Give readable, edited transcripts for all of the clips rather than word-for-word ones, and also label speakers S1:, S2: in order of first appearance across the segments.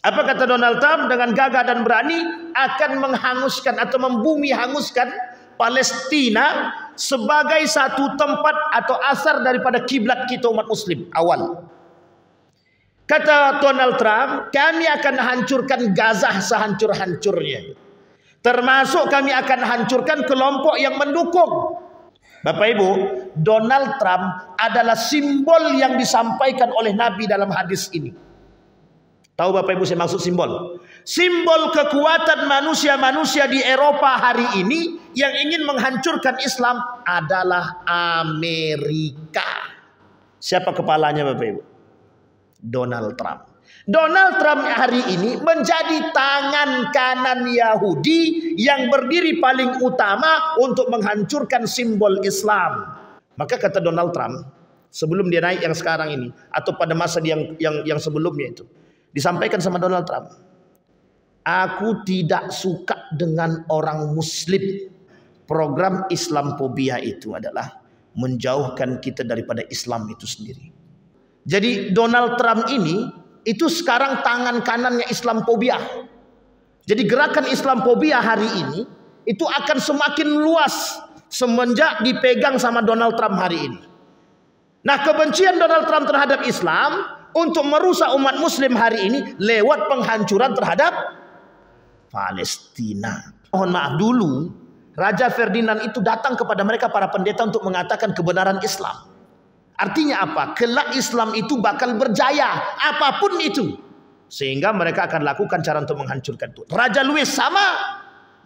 S1: Apa kata Donald Trump? Dengan gagah dan berani akan menghanguskan atau membumi hanguskan Palestina sebagai satu tempat atau asar daripada kiblat kita umat muslim awal. Kata Donald Trump, kami akan hancurkan Gaza sehancur-hancurnya. Termasuk kami akan hancurkan kelompok yang mendukung. Bapak Ibu, Donald Trump adalah simbol yang disampaikan oleh Nabi dalam hadis ini. Tahu Bapak Ibu saya maksud simbol? Simbol kekuatan manusia-manusia di Eropa hari ini yang ingin menghancurkan Islam adalah Amerika. Siapa kepalanya Bapak Ibu? Donald Trump. Donald Trump hari ini menjadi tangan kanan Yahudi yang berdiri paling utama untuk menghancurkan simbol Islam. Maka kata Donald Trump, sebelum dia naik yang sekarang ini atau pada masa yang sebelumnya itu, disampaikan sama Donald Trump, aku tidak suka dengan orang muslim. Program Islamophobia itu adalah menjauhkan kita daripada Islam itu sendiri. Jadi Donald Trump ini itu sekarang tangan kanannya Islamophobia. Jadi gerakan Islamophobia hari ini itu akan semakin luas semenjak dipegang sama Donald Trump hari ini. Nah, kebencian Donald Trump terhadap Islam untuk merusak umat muslim hari ini lewat penghancuran terhadap Palestina. Mohon maaf dulu, Raja Ferdinand itu datang kepada mereka para pendeta untuk mengatakan kebenaran Islam. Artinya apa? Kelak Islam itu bakal berjaya apapun itu. Sehingga mereka akan lakukan cara untuk menghancurkan itu. Raja Louis sama.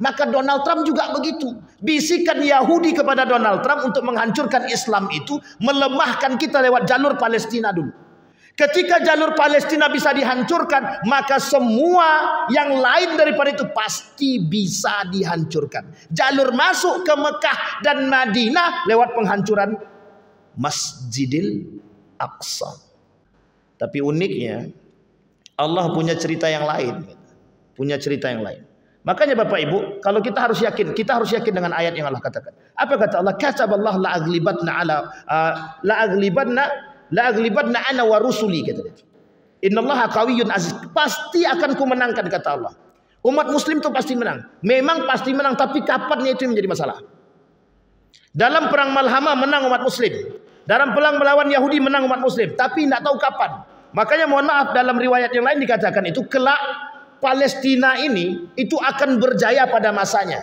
S1: Maka Donald Trump juga begitu. Bisikan Yahudi kepada Donald Trump untuk menghancurkan Islam itu, melemahkan kita lewat jalur Palestina dulu. Ketika jalur Palestina bisa dihancurkan, maka semua yang lain daripada itu pasti bisa dihancurkan. Jalur masuk ke Mekah dan Madinah lewat penghancuran Masjidil Aqsa. Tapi uniknya Allah punya cerita yang lain. Punya cerita yang lain. Makanya Bapak Ibu, kalau kita harus yakin dengan ayat yang Allah katakan. Apa kata Allah? Kataballahu la aghlibanna ana wa rusuli, kata dia. Innallaha qawiyyun aziz. Pasti akan ku menangkan, kata Allah. Umat muslim itu pasti menang. Memang pasti menang, tapi kapannya itu yang menjadi masalah. Dalam perang Malhamah menang umat muslim. Dalam perang melawan Yahudi menang umat muslim. Tapi tidak tahu kapan. Makanya mohon maaf, dalam riwayat yang lain dikatakan itu kelak Palestina ini itu akan berjaya pada masanya.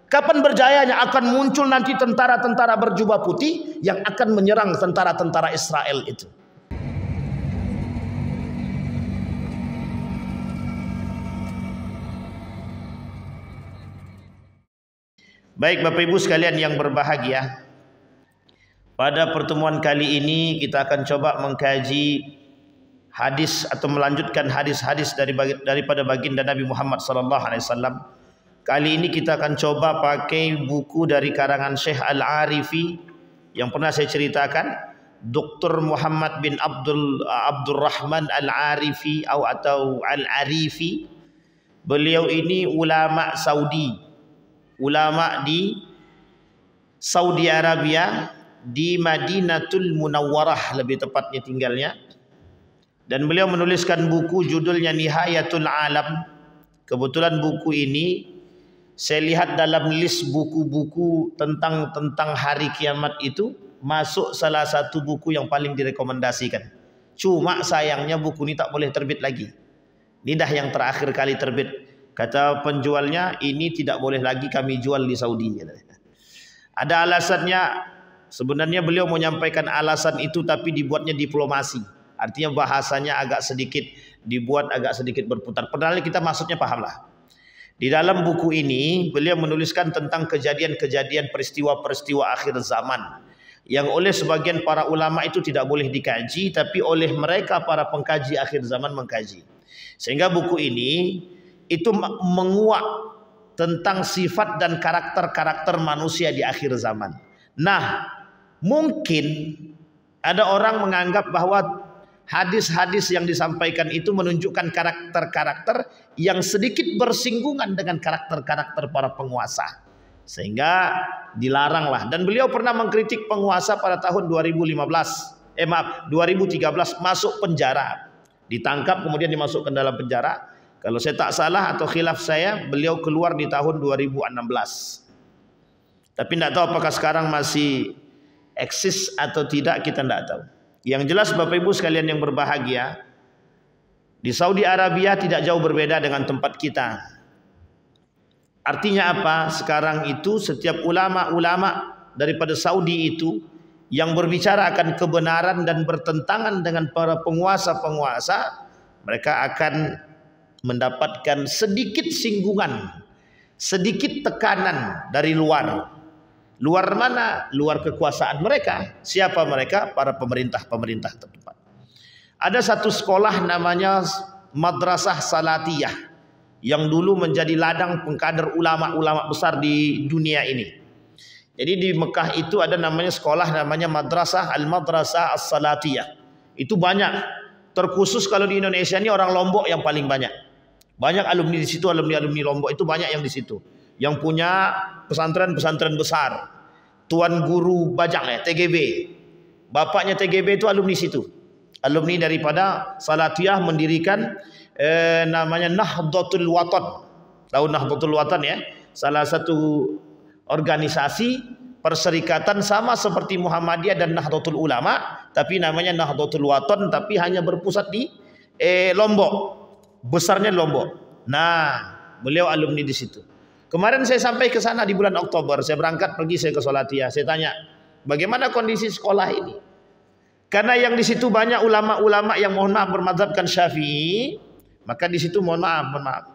S1: Kapan berjayanya? Akan muncul nanti tentara-tentara berjubah putih yang akan menyerang tentara-tentara Israel itu. Baik Bapak Ibu sekalian yang berbahagia, pada pertemuan kali ini kita akan coba mengkaji hadis atau melanjutkan hadis-hadis daripada baginda Nabi Muhammad SAW. Kali ini kita akan coba pakai buku dari karangan Syekh Al-Arifi yang pernah saya ceritakan, Dr. Muhammad bin Abdurrahman Al-Arifi atau Al-Arifi. Beliau ini ulama Saudi. Ulama di Saudi Arabia, di Madinatul Munawwarah lebih tepatnya tinggalnya. Dan beliau menuliskan buku judulnya Nihayatul Alam. Kebetulan buku ini saya lihat dalam list buku-buku tentang hari kiamat itu masuk salah satu buku yang paling direkomendasikan. Cuma sayangnya buku ini tak boleh terbit lagi. Ini dah yang terakhir kali terbit. Kata penjualnya, ini tidak boleh lagi kami jual di Saudi. Ada alasannya. Sebenarnya beliau menyampaikan alasan itu tapi dibuatnya diplomasi. Artinya bahasanya agak sedikit dibuat agak sedikit berputar. Padahal kita maksudnya pahamlah. Di dalam buku ini beliau menuliskan tentang kejadian-kejadian peristiwa-peristiwa akhir zaman yang oleh sebagian para ulama itu tidak boleh dikaji, tapi oleh mereka para pengkaji akhir zaman mengkaji. Sehingga buku ini itu menguak tentang sifat dan karakter-karakter manusia di akhir zaman. Nah, mungkin ada orang menganggap bahwa hadis-hadis yang disampaikan itu menunjukkan karakter-karakter yang sedikit bersinggungan dengan karakter-karakter para penguasa. Sehingga dilaranglah. Dan beliau pernah mengkritik penguasa pada tahun 2013 masuk penjara. Ditangkap kemudian dimasukkan dalam penjara. Kalau saya tak salah atau khilaf saya, beliau keluar di tahun 2016. Tapi tidak tahu apakah sekarang masih eksis atau tidak, kita tidak tahu. Yang jelas Bapak Ibu sekalian yang berbahagia, di Saudi Arabia tidak jauh berbeda dengan tempat kita. Artinya apa? Sekarang itu setiap ulama-ulama daripada Saudi itu yang berbicara akan kebenaran dan bertentangan dengan para penguasa-penguasa, mereka akan mendapatkan sedikit singgungan, sedikit tekanan dari luar. Luar mana? Luar kekuasaan mereka. Siapa mereka? Para pemerintah-pemerintah tempat. Ada satu sekolah namanya Madrasah Salatiyah yang dulu menjadi ladang pengkader ulama-ulama besar di dunia ini. Jadi di Mekah itu ada namanya sekolah namanya Madrasah Al-Madrasah As-Salatiyah. Itu banyak. Terkhusus kalau di Indonesia ini orang Lombok yang paling banyak. Banyak alumni di situ, alumni Lombok itu banyak yang di situ. Yang punya pesantren-pesantren besar. Tuan Guru Bajang TGB. Bapaknya TGB itu alumni situ. Alumni daripada Salatiyah mendirikan namanya Nahdlatul Watan. Tahu Nahdlatul Watan ya? Salah satu organisasi perserikatan sama seperti Muhammadiyah dan Nahdlatul Ulama, tapi namanya Nahdlatul Watan, tapi hanya berpusat di Lombok. Besarnya Lombok. Nah, beliau alumni di situ. Kemarin saya sampai ke sana di bulan Oktober, saya berangkat pergi saya ke Salatiyah. Saya tanya, bagaimana kondisi sekolah ini? Karena yang di situ banyak ulama-ulama yang mohon maaf bermadzhabkan Syafi'i, maka di situ mohon maaf.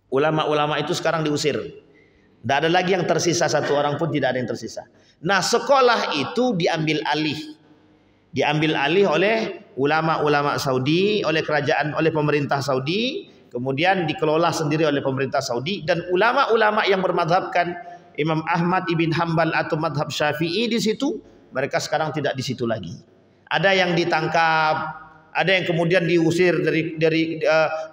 S1: Ulama-ulama itu sekarang diusir. Tidak ada lagi yang tersisa, satu orang pun tidak ada yang tersisa. Nah, sekolah itu diambil alih oleh ulama-ulama Saudi, oleh kerajaan, oleh pemerintah Saudi, kemudian dikelola sendiri oleh pemerintah Saudi, dan ulama-ulama yang bermadzhabkan Imam Ahmad ibn Hanbal atau madhab Syafi'i di situ, mereka sekarang tidak di situ lagi. Ada yang ditangkap, ada yang kemudian diusir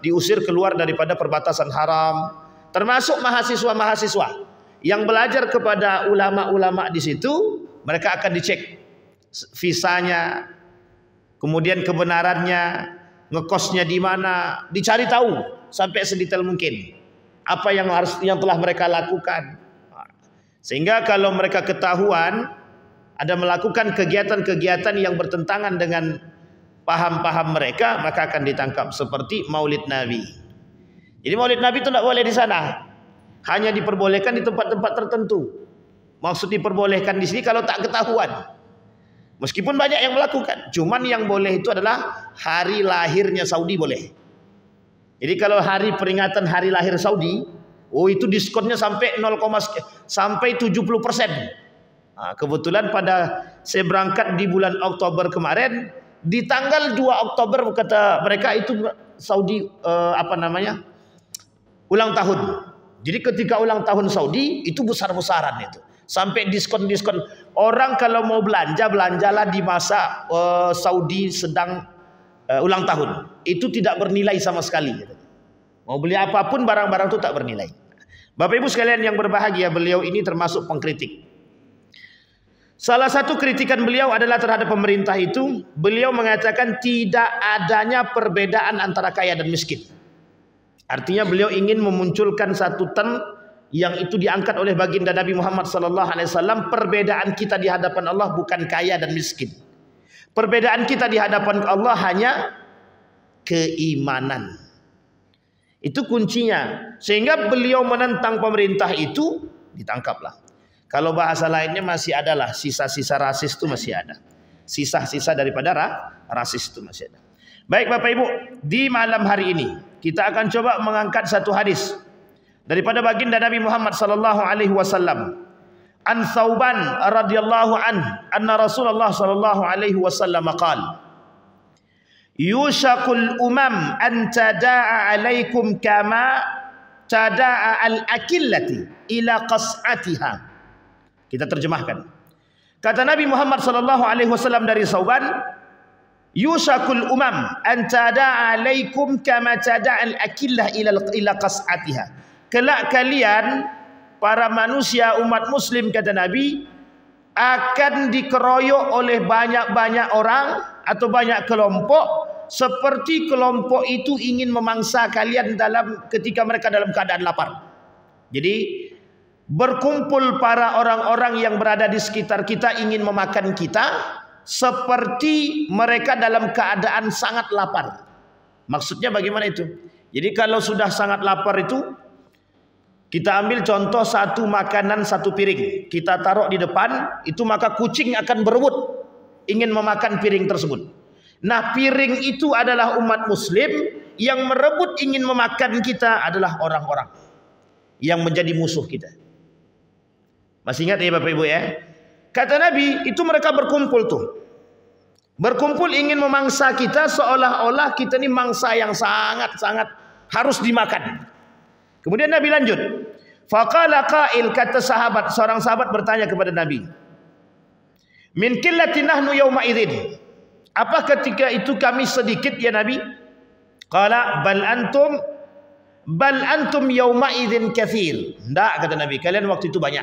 S1: diusir keluar daripada perbatasan haram, termasuk mahasiswa-mahasiswa yang belajar kepada ulama-ulama di situ. Mereka akan dicek visanya, kemudian kebenarannya, ngekosnya di mana, dicari tahu sampai sedetail mungkin apa yang telah mereka lakukan. Sehingga kalau mereka ketahuan ada melakukan kegiatan-kegiatan yang bertentangan dengan paham-paham mereka, maka akan ditangkap. Seperti Maulid Nabi. Jadi Maulid Nabi itu tidak boleh di sana, hanya diperbolehkan di tempat-tempat tertentu. Maksud diperbolehkan di sini kalau tak ketahuan. Meskipun banyak yang melakukan, cuman yang boleh itu adalah hari lahirnya Saudi boleh. Jadi kalau hari peringatan hari lahir Saudi, itu diskonnya sampai 70%. Nah, kebetulan pada saya berangkat di bulan Oktober kemarin, di tanggal 2 Oktober kata mereka itu Saudi ulang tahun. Jadi ketika ulang tahun Saudi itu besar-besaran itu. Sampai diskon-diskon. Orang kalau mau belanjalah di masa Saudi sedang ulang tahun. Itu tidak bernilai sama sekali. Mau beli apapun barang-barang itu tak bernilai. Bapak Ibu sekalian yang berbahagia, beliau ini termasuk pengkritik. Salah satu kritikan beliau adalah terhadap pemerintah itu. Beliau mengatakan tidak adanya perbedaan antara kaya dan miskin. Artinya beliau ingin memunculkan satu term yang itu diangkat oleh baginda Nabi Muhammad SAW. Perbedaan kita di hadapan Allah bukan kaya dan miskin. Perbedaan kita di hadapan Allah hanya keimanan. Itu kuncinya. Sehingga beliau menentang pemerintah itu, ditangkaplah. Kalau bahasa lainnya masih adalah sisa-sisa rasis itu masih ada. Sisa-sisa daripada rasis itu masih ada. Baik Bapak Ibu, di malam hari ini kita akan coba mengangkat satu hadis daripada baginda Nabi Muhammad sallallahu alaihi wasallam. An Thauban radhiyallahu anna Rasulullah sallallahu alaihi wasallam qala: Yushakul umam an tada'a alaikum kama tada'a al-akillati ila qas'atiha. Kita terjemahkan. Kata Nabi Muhammad sallallahu alaihi wasallam dari Thauban, yushakul umam an tada'a alaikum kama tada'a al-akillah ila qas'atiha. Kelak kalian para manusia umat muslim, kata Nabi, akan dikeroyok oleh banyak-banyak orang atau banyak kelompok seperti kelompok itu ingin memangsa kalian ketika mereka dalam keadaan lapar. Jadi berkumpul para orang-orang yang berada di sekitar kita ingin memakan kita seperti mereka dalam keadaan sangat lapar. Maksudnya bagaimana itu? Jadi kalau sudah sangat lapar itu, kita ambil contoh satu makanan satu piring, kita taruh di depan, itu maka kucing akan berebut ingin memakan piring tersebut. Nah, piring itu adalah umat muslim, yang merebut ingin memakan kita adalah orang-orang yang menjadi musuh kita. Masih ingat ya Bapak Ibu ya? Kata Nabi, itu mereka berkumpul tuh. Berkumpul ingin memangsa kita seolah-olah kita ini mangsa yang sangat-sangat harus dimakan. Kemudian Nabi lanjut. Faqala qail, kata sahabat, seorang sahabat bertanya kepada Nabi. Min qillatin nahnu yauma idzin. Apa ketika itu kami sedikit ya Nabi? Qala bal antum yauma idzin katsir. Enggak, kata Nabi, kalian waktu itu banyak.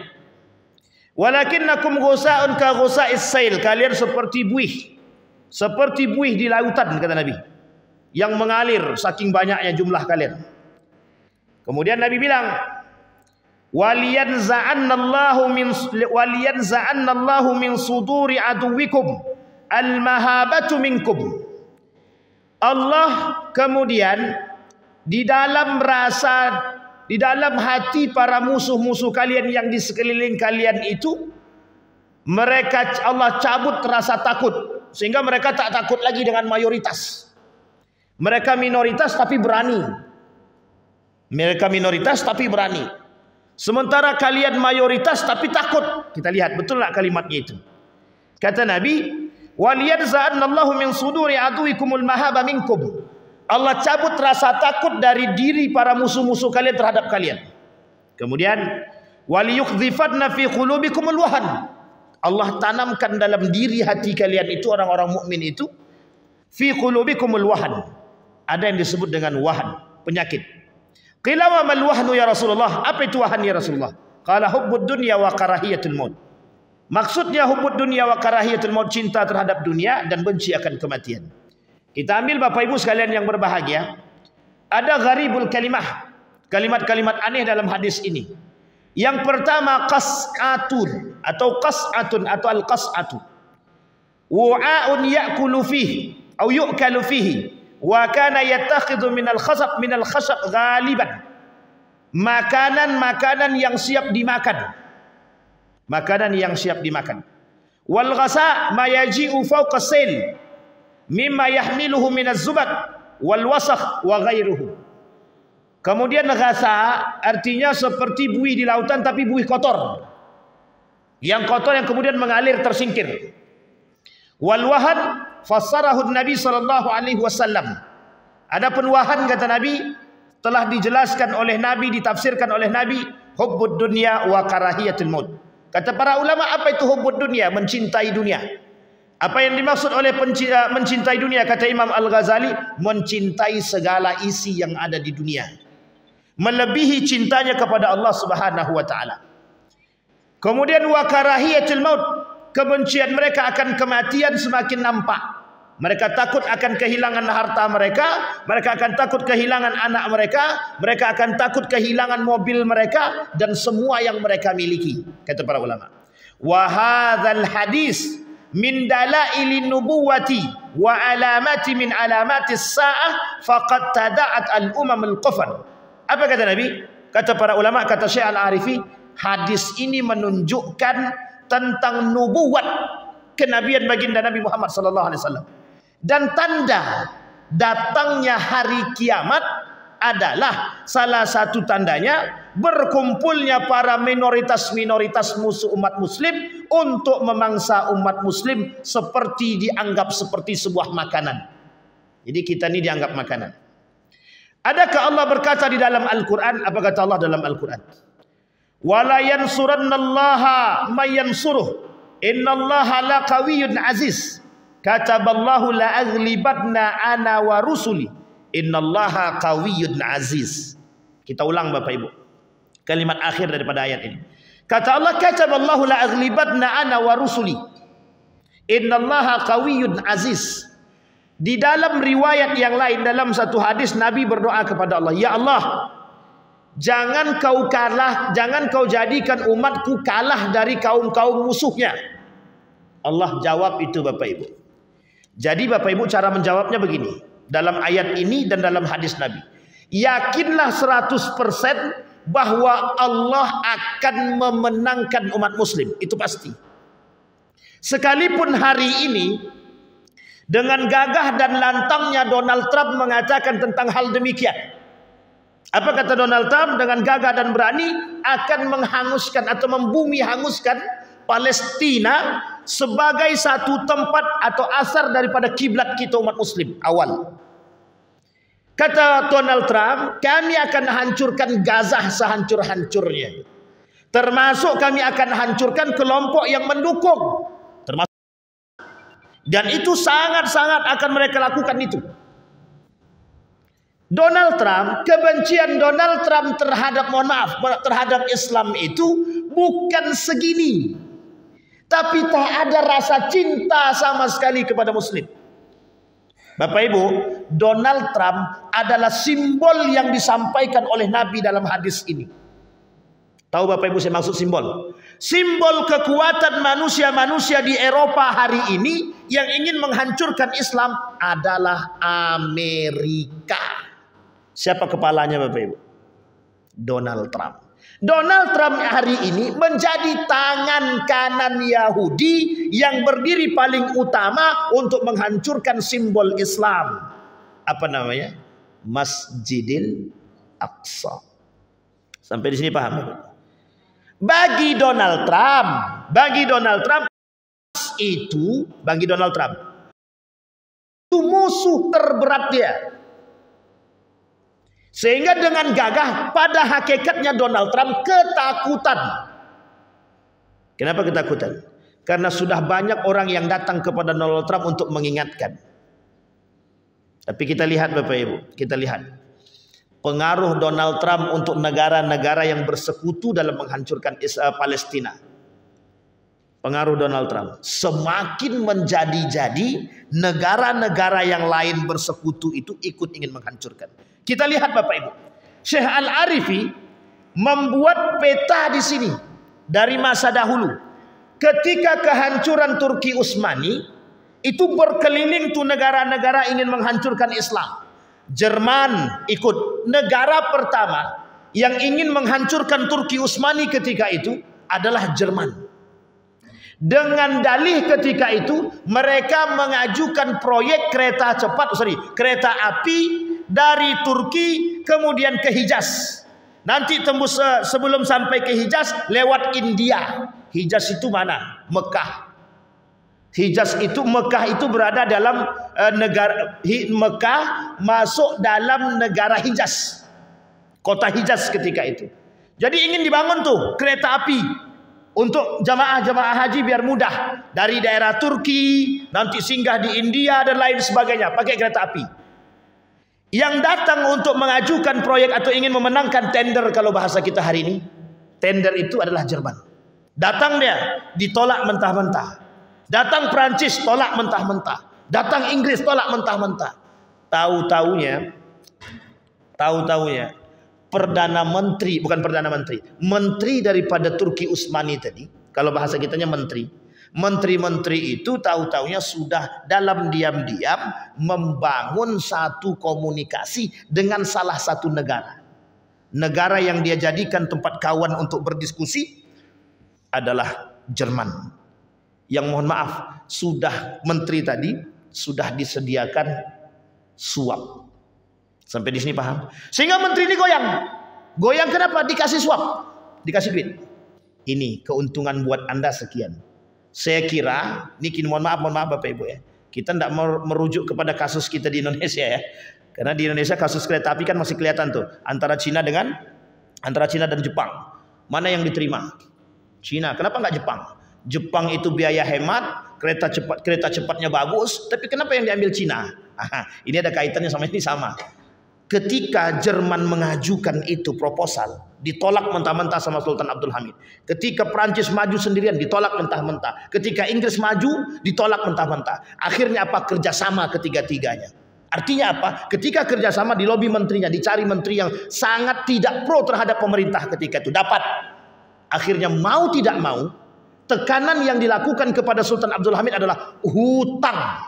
S1: Walakinnakum ghusa'un ka ghusa'is sail. Kalian seperti buih di lautan, kata Nabi, yang mengalir saking banyaknya jumlah kalian. Kemudian Nabi bilang, waliyanza'annallahu min suduri aduwikum al-mahabatu minkum. Allah kemudian di dalam hati para musuh-musuh kalian yang di sekeliling kalian itu, Allah cabut rasa takut, sehingga mereka tak takut lagi dengan mayoritas. Mereka minoritas tapi berani. Sementara kalian mayoritas tapi takut. Kita lihat betul tak kalimatnya itu. Kata Nabi, waliyadza'annallahu min suduri aduwikumul mahaba minkum. Allah cabut rasa takut dari diri para musuh-musuh kalian terhadap kalian. Kemudian waliyukdhifanna fi qulubikumul wahan. Allah tanamkan dalam diri hati kalian itu, orang-orang mukmin itu, fi qulubikumul wahan. Ada yang disebut dengan wahan, penyakit. Qila wa mal wahnu ya Rasulullah? Apa itu wahan ya Rasulullah? Qala hubbud dunya wa karahiyatul maut. Maksudnya hubbud dunya wa karahiyatul maut, cinta terhadap dunia dan benci akan kematian. Kita ambil Bapak Ibu sekalian yang berbahagia, ada gharibul kalimah, kalimat-kalimat aneh dalam hadis ini. Yang pertama qas'atun atau al-qas'atu. Wu'a'un ya'kulu fihi atau yu'kalu fihi wa kana yattakhidhu minal khashab ghaliban. Makanan yang siap dimakan. Wal ghasa ma yaji'u fawqa sail mimma yahmiluhu minaz zubat wal wasakh wa ghairuhu. Kemudian ghasa artinya seperti buih di lautan tapi buih kotor. Yang kotor yang kemudian mengalir tersingkir. Wal wahan fassarahu Nabi sallallahu alaihi wasallam. Adapun wahan, kata Nabi, telah dijelaskan oleh Nabi, ditafsirkan oleh Nabi, hubbud dunya wa karahiyatul maut. Kata para ulama, apa itu hubbud dunya? Mencintai dunia. Apa yang dimaksud oleh mencintai dunia? Kata Imam Al-Ghazali, mencintai segala isi yang ada di dunia, melebihi cintanya kepada Allah Subhanahu wa taala. Kemudian wa karahiyatul maut, kebencian mereka akan kematian semakin nampak. Mereka takut akan kehilangan harta mereka, mereka akan takut kehilangan anak mereka akan takut kehilangan mobil mereka dan semua yang mereka miliki, kata para ulama. Wa hadzal hadis min dalailin nubuwati wa alamati min alamatis sa'ah faqad tada'at al-umamul qafar. Apa kata Nabi? Kata para ulama, kata Syekh Al-Arifi, hadis ini menunjukkan tentang nubuwat, kenabian baginda Nabi Muhammad sallallahu alaihi wasallam. Dan tanda datangnya hari kiamat adalah salah satu tandanya berkumpulnya para minoritas musuh umat muslim untuk memangsa umat muslim seperti dianggap seperti sebuah makanan. Jadi kita ini dianggap makanan. Adakah Allah berkata di dalam Al-Quran? Apa kata Allah dalam Al-Quran? Wala yansurannallaha may yansuruh innallaha laqawiyyun aziz. Kataballahu la aghlibanna ana wa rusuli innallaha qawiyyun aziz. Kita ulang Bapak Ibu, kalimat akhir daripada ayat ini. Kata Allah, kataballahu la aghlibanna ana wa rusuli innallaha qawiyyun aziz. Di dalam riwayat yang lain, dalam satu hadis Nabi berdoa kepada Allah, ya Allah, jangan kau jadikan umatku kalah dari kaum-kaum musuhnya. Allah jawab itu Bapak Ibu. Jadi Bapak Ibu cara menjawabnya begini, dalam ayat ini dan dalam hadis Nabi. Yakinlah 100% bahwa Allah akan memenangkan umat muslim, itu pasti. Sekalipun hari ini dengan gagah dan lantangnya Donald Trump mengatakan tentang hal demikian. Apa kata Donald Trump? Dengan gagah dan berani akan menghanguskan atau membumi hanguskan Palestina sebagai satu tempat atau asar daripada kiblat kita umat muslim awal. Kata Donald Trump, kami akan hancurkan Gaza sehancur-hancurnya. Termasuk kami akan hancurkan kelompok yang mendukung. Dan itu sangat-sangat akan mereka lakukan itu. Donald Trump, kebencian Donald Trump terhadap Islam itu bukan segini. Tapi tak ada rasa cinta sama sekali kepada muslim. Bapak Ibu, Donald Trump adalah simbol yang disampaikan oleh Nabi dalam hadis ini. Tahu Bapak Ibu saya maksud simbol? Simbol kekuatan manusia-manusia di Eropa hari ini yang ingin menghancurkan Islam adalah Amerika. Siapa kepalanya Bapak Ibu? Donald Trump. Donald Trump hari ini menjadi tangan kanan Yahudi yang berdiri paling utama untuk menghancurkan simbol Islam. Apa namanya? Masjidil Aqsa. Sampai di sini paham? Bagi Donald Trump itu musuh terberat dia. Sehingga dengan gagah, pada hakikatnya Donald Trump ketakutan. Kenapa ketakutan? Karena sudah banyak orang yang datang kepada Donald Trump untuk mengingatkan. Tapi kita lihat Bapak Ibu, kita lihat pengaruh Donald Trump untuk negara-negara yang bersekutu dalam menghancurkan Palestina. Pengaruh Donald Trump semakin menjadi-jadi, negara-negara yang lain bersekutu itu ikut ingin menghancurkan. Kita lihat Bapak Ibu, Syekh Al-Arifi membuat peta di sini dari masa dahulu. Ketika kehancuran Turki Utsmani itu berkeliling tuh negara-negara ingin menghancurkan Islam. Jerman ikut. Negara pertama yang ingin menghancurkan Turki Utsmani ketika itu adalah Jerman. Dengan dalih ketika itu mereka mengajukan proyek kereta api dari Turki kemudian ke Hijaz. Nanti tembus sebelum sampai ke Hijaz lewat India. Hijaz itu mana? Mekah. Mekah itu berada dalam Mekah masuk dalam negara Hijaz. Kota Hijaz ketika itu. Jadi ingin dibangun tuh kereta api untuk jamaah-jamaah haji biar mudah. Dari daerah Turki nanti singgah di India dan lain sebagainya pakai kereta api. Yang datang untuk mengajukan proyek atau ingin memenangkan tender, kalau bahasa kita hari ini, tender itu adalah Jerman. Datang dia, ditolak mentah-mentah. Datang Prancis, tolak mentah-mentah. Datang Inggris, tolak mentah-mentah. Tahu-taunya menteri daripada Turki Utsmani tadi, kalau bahasa kitanya menteri itu tahu-taunya sudah dalam diam-diam membangun satu komunikasi dengan salah satu negara yang dia jadikan tempat kawan untuk berdiskusi adalah Jerman. Yang mohon maaf, menteri tadi sudah disediakan suap. Sampai di sini paham? Sehingga menteri ini goyang kenapa? Dikasih suap, dikasih duit. Ini keuntungan buat Anda sekian. Saya kira, mohon maaf Bapak Ibu ya, kita tidak merujuk kepada kasus kita di Indonesia ya, karena di Indonesia kasus kereta api kan masih kelihatan tuh antara Cina dan Jepang. Mana yang diterima? Cina. Kenapa nggak Jepang? Jepang itu biaya hemat, kereta cepatnya bagus, tapi kenapa yang diambil Cina? Ini ada kaitannya sama ini sama. ketika Jerman mengajukan itu proposal, ditolak mentah-mentah sama Sultan Abdul Hamid. Ketika Prancis maju sendirian, ditolak mentah-mentah. Ketika Inggris maju, ditolak mentah-mentah. Akhirnya apa? Kerjasama ketiga-tiganya. Artinya apa? Ketika kerjasama di lobi menterinya, dicari menteri yang sangat tidak pro terhadap pemerintah ketika itu. Dapat. Akhirnya mau tidak mau, tekanan yang dilakukan kepada Sultan Abdul Hamid adalah hutang.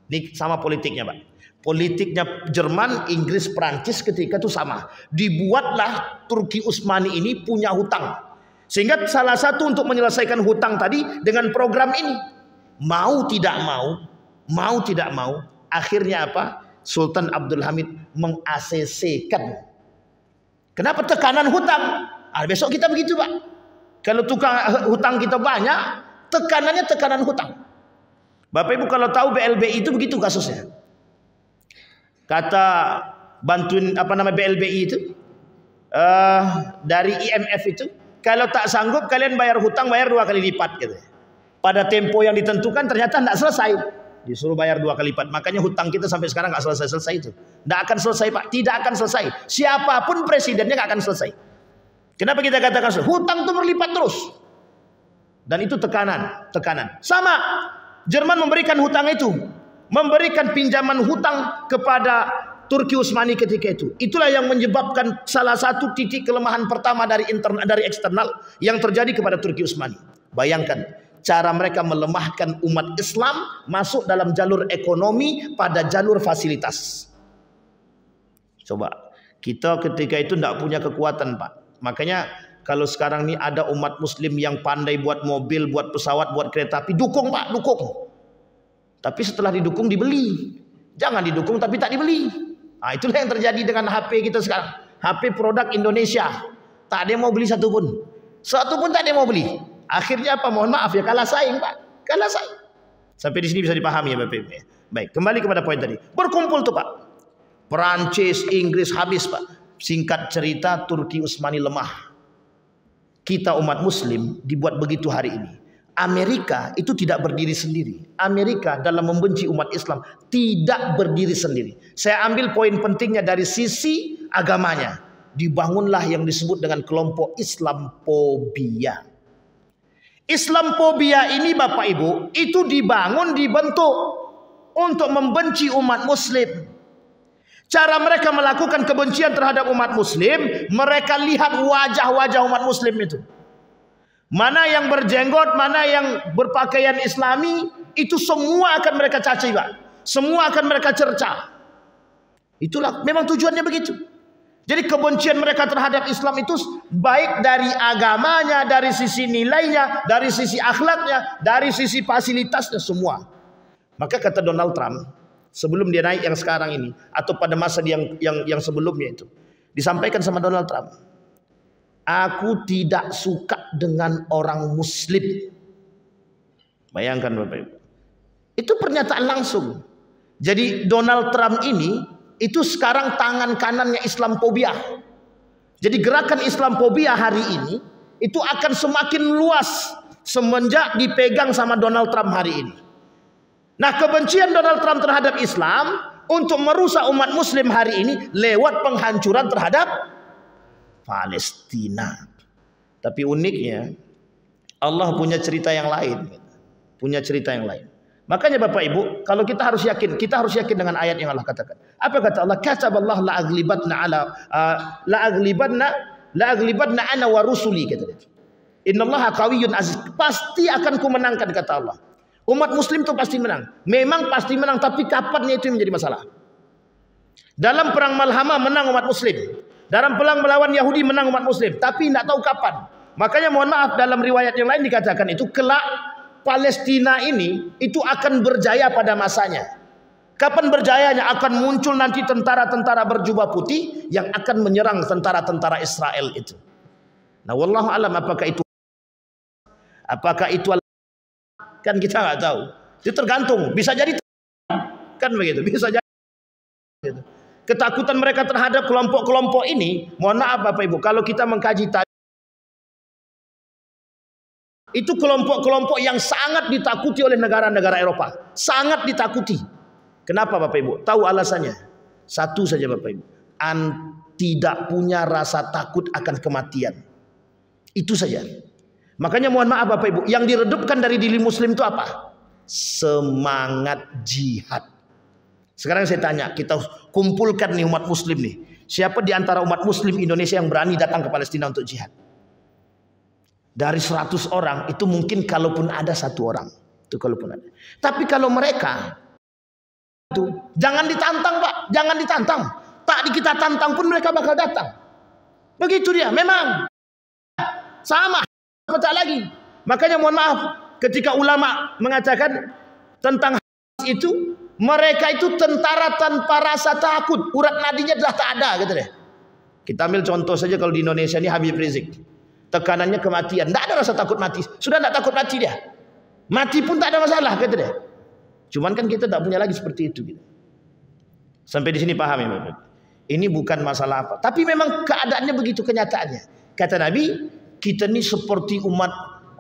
S1: Ini sama politiknya, Pak. Politiknya Jerman, Inggris, Prancis ketika itu sama. Dibuatlah Turki Utsmani ini punya hutang. Sehingga salah satu untuk menyelesaikan hutang tadi dengan program ini. Mau tidak mau, akhirnya apa? Sultan Abdul Hamid meng-ACC-kan. Kenapa tekanan hutang? Besok kita begitu, Pak. Kalau tukang hutang kita banyak, tekanannya tekanan hutang. Bapak Ibu kalau tahu BLBI itu begitu kasusnya. Kata bantuin BLBI itu dari IMF itu, kalau tak sanggup kalian bayar hutang, bayar 2 kali lipat gitu. Pada tempo yang ditentukan ternyata tidak selesai, disuruh bayar 2 kali lipat. Makanya hutang kita sampai sekarang nggak selesai itu. Tidak akan selesai, Pak, tidak akan selesai. Siapapun presidennya nggak akan selesai. Kenapa kita katakan hutang itu berlipat terus? Dan itu tekanan. Sama, Jerman memberikan hutang itu, memberikan pinjaman hutang kepada Turki Utsmani ketika itu. Itulah yang menyebabkan salah satu titik kelemahan pertama dari eksternal yang terjadi kepada Turki Utsmani. Bayangkan cara mereka melemahkan umat Islam masuk dalam jalur ekonomi pada jalur fasilitas. Coba, kita ketika itu tidak punya kekuatan, Pak. Makanya kalau sekarang ini ada umat muslim yang pandai buat mobil, buat pesawat, buat kereta api, dukung, Pak, dukung. Tapi setelah didukung dibeli. Jangan didukung tapi tak dibeli. Nah, itulah yang terjadi dengan HP kita sekarang. HP produk Indonesia. Tak ada yang mau beli satu pun. Satu pun tak ada yang mau beli. Akhirnya apa? Mohon maaf ya, kalah saing, Pak. Kalah saing. Sampai di sini bisa dipahami ya Bapak Ibu. Baik, kembali kepada poin tadi. Berkumpul tuh, Pak. Perancis, Inggris habis, Pak. Singkat cerita, Turki Utsmani lemah. Kita umat muslim dibuat begitu hari ini. Amerika itu tidak berdiri sendiri. Amerika dalam membenci umat Islam tidak berdiri sendiri. Saya ambil poin pentingnya dari sisi agamanya. Dibangunlah yang disebut dengan kelompok Islamophobia. Islamophobia ini Bapak Ibu itu dibentuk untuk membenci umat muslim. Cara mereka melakukan kebencian terhadap umat muslim, mereka lihat wajah-wajah umat muslim itu. Mana yang berjenggot, mana yang berpakaian Islami, itu semua akan mereka caci, Pak. Semua akan mereka cerca. Itulah memang tujuannya begitu. Jadi kebencian mereka terhadap Islam itu baik dari agamanya, dari sisi nilainya, dari sisi akhlaknya, dari sisi fasilitasnya semua. Maka kata Donald Trump sebelum dia naik yang sekarang ini atau pada masa yang sebelumnya itu disampaikan sama Donald Trump. Aku tidak suka dengan orang muslim. Bayangkan Bapak Ibu. Itu pernyataan langsung. Jadi Donald Trump ini itu sekarang tangan kanannya Islamophobia. Jadi gerakan Islamophobia hari ini itu akan semakin luas semenjak dipegang sama Donald Trump hari ini. Nah, kebencian Donald Trump terhadap Islam untuk merusak umat muslim hari ini lewat penghancuran terhadap Palestina. Tapi uniknya Allah punya cerita yang lain. Punya cerita yang lain. Makanya Bapak Ibu, kalau kita harus yakin dengan ayat yang Allah katakan. Apa kata Allah? Kataballah la aghlibanna ana wa rusuli, kata dia. Innallaha qawiyyun aziz. Pasti akan kumenangkan, kata Allah. Umat muslim itu pasti menang. Memang pasti menang, tapi kapannya itu yang menjadi masalah. Dalam perang Malhamah menang umat muslim. Dalam perang melawan Yahudi menang umat muslim, tapi tidak tahu kapan. Makanya mohon maaf, dalam riwayat yang lain dikatakan itu kelak Palestina ini itu akan berjaya pada masanya. Kapan berjayanya? Akan muncul nanti tentara-tentara berjubah putih yang akan menyerang tentara-tentara Israel itu. Nah, wallahu alam apakah itu kan kita nggak tahu. Itu tergantung, bisa jadi kan begitu, bisa jadi gitu. Ketakutan mereka terhadap kelompok-kelompok ini, mohon maaf Bapak Ibu, kalau kita mengkaji tadi, itu kelompok-kelompok yang sangat ditakuti oleh negara-negara Eropa. Sangat ditakuti. Kenapa Bapak Ibu? Tahu alasannya? Satu saja Bapak Ibu. Tidak punya rasa takut akan kematian. Itu saja. Makanya mohon maaf Bapak Ibu, yang diredupkan dari diri muslim itu apa? Semangat jihad. Sekarang saya tanya, kita kumpulkan nih umat muslim nih. Siapa di antara umat muslim Indonesia yang berani datang ke Palestina untuk jihad? Dari 100 orang itu mungkin kalaupun ada 1 orang. Itu kalaupun ada. Tapi kalau mereka itu jangan ditantang Pak, jangan ditantang. Tak kita tantang pun mereka bakal datang. Begitu dia, memang sama. Tak lagi. Makanya mohon maaf, ketika ulama mengatakan tentang itu, mereka itu tentara tanpa rasa takut, urat nadinya adalah tak ada, gitu deh. Kita ambil contoh saja kalau di Indonesia ini Habib Rizik, tekanannya kematian, tidak ada rasa takut mati, sudah tidak takut mati dia, mati pun tak ada masalah, gitu deh. Cuman kan kita tidak punya lagi seperti itu, gitu. Sampai di sini paham ya Bapak? Ini bukan masalah apa, tapi memang keadaannya begitu, kenyataannya. Kata Nabi, kita ini seperti umat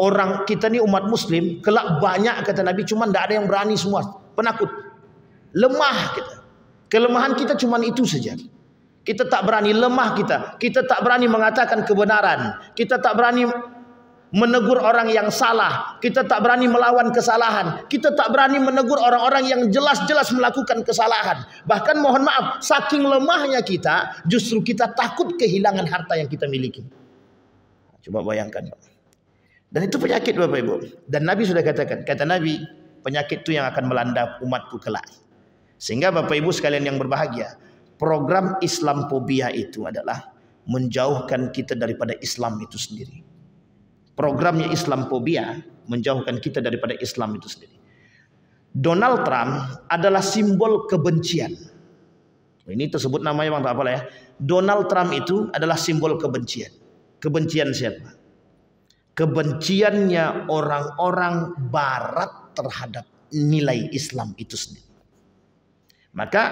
S1: orang, kita ini umat muslim, kelak banyak kata Nabi, cuman tidak ada yang berani semua, penakut, lemah kita. Kelemahan kita cuman itu saja. Kita tak berani, lemah kita tak berani mengatakan kebenaran, kita tak berani menegur orang yang salah, kita tak berani melawan kesalahan, kita tak berani menegur orang-orang yang jelas-jelas melakukan kesalahan. Bahkan mohon maaf, saking lemahnya kita, justru kita takut kehilangan harta yang kita miliki. Coba bayangkan Pak. Dan itu penyakit Bapak Ibu. Dan Nabi sudah katakan, kata Nabi, penyakit itu yang akan melanda umatku kelak. Sehingga Bapak Ibu sekalian yang berbahagia, program Islamophobia itu adalah menjauhkan kita daripada Islam itu sendiri. Programnya Islamophobia menjauhkan kita daripada Islam itu sendiri. Donald Trump adalah simbol kebencian. Ini tersebut namanya bang tak apalah ya. Donald Trump itu adalah simbol kebencian. Kebencian siapa? Kebenciannya orang-orang Barat terhadap nilai Islam itu sendiri. Maka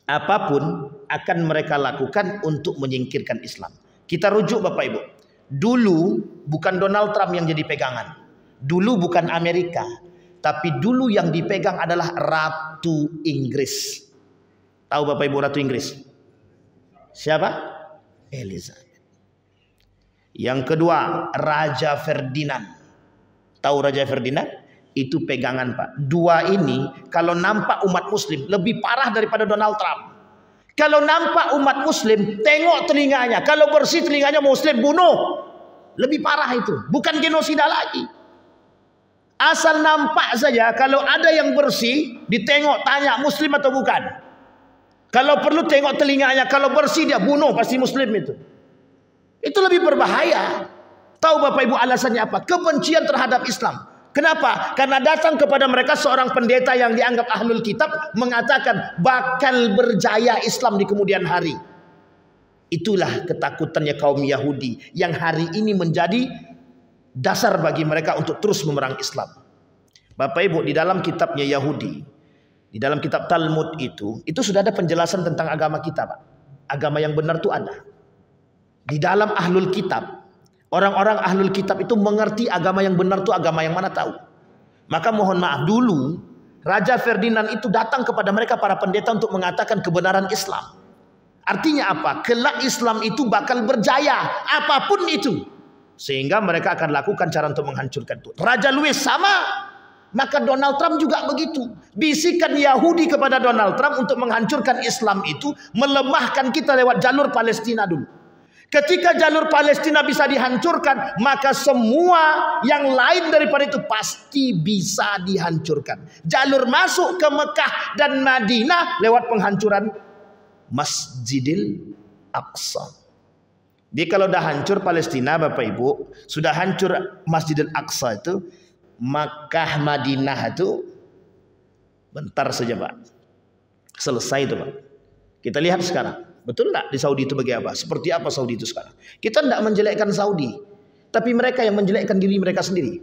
S1: apapun akan mereka lakukan untuk menyingkirkan Islam. Kita rujuk Bapak Ibu. Dulu bukan Donald Trump yang jadi pegangan. Dulu bukan Amerika. Tapi dulu yang dipegang adalah Ratu Inggris. Tahu Bapak Ibu Ratu Inggris? Siapa? Elizabeth. Yang kedua, Raja Ferdinand. Tahu Raja Ferdinand? Itu pegangan Pak. Dua ini kalau nampak umat muslim lebih parah daripada Donald Trump. Kalau nampak umat muslim, tengok telinganya. Kalau bersih telinganya muslim, bunuh. Lebih parah itu. Bukan genosida lagi. Asal nampak saja, kalau ada yang bersih, ditengok, tanya muslim atau bukan. Kalau perlu tengok telinganya. Kalau bersih dia bunuh, pasti muslim itu. Itu lebih berbahaya. Tahu Bapak Ibu alasannya apa? Kebencian terhadap Islam. Kenapa? Karena datang kepada mereka seorang pendeta yang dianggap ahlul kitab mengatakan bakal berjaya Islam di kemudian hari. Itulah ketakutannya kaum Yahudi yang hari ini menjadi dasar bagi mereka untuk terus memerang Islam. Bapak Ibu, di dalam kitabnya Yahudi, di dalam kitab Talmud itu sudah ada penjelasan tentang agama kita, Pak. Agama yang benar itu ada. Di dalam ahlul kitab, orang-orang ahlul kitab itu mengerti agama yang benar itu agama yang mana tahu. Maka mohon maaf, dulu Raja Ferdinand itu datang kepada mereka para pendeta untuk mengatakan kebenaran Islam. Artinya apa? Kelak Islam itu bakal berjaya apapun itu. Sehingga mereka akan lakukan cara untuk menghancurkan itu. Raja Louis sama. Maka Donald Trump juga begitu. Bisikan Yahudi kepada Donald Trump untuk menghancurkan Islam itu, melemahkan kita lewat jalur Palestina dulu. Ketika jalur Palestina bisa dihancurkan, maka semua yang lain daripada itu pasti bisa dihancurkan. Jalur masuk ke Mekah dan Madinah lewat penghancuran Masjidil Aqsa. Jadi kalau dah hancur Palestina Bapak Ibu, sudah hancur Masjidil Aqsa itu, Makkah Madinah itu bentar saja Pak. Selesai itu Pak. Kita lihat sekarang. Betul enggak di Saudi itu bagi apa? Seperti apa Saudi itu sekarang? Kita tidak menjelekkan Saudi, tapi mereka yang menjelekkan diri mereka sendiri.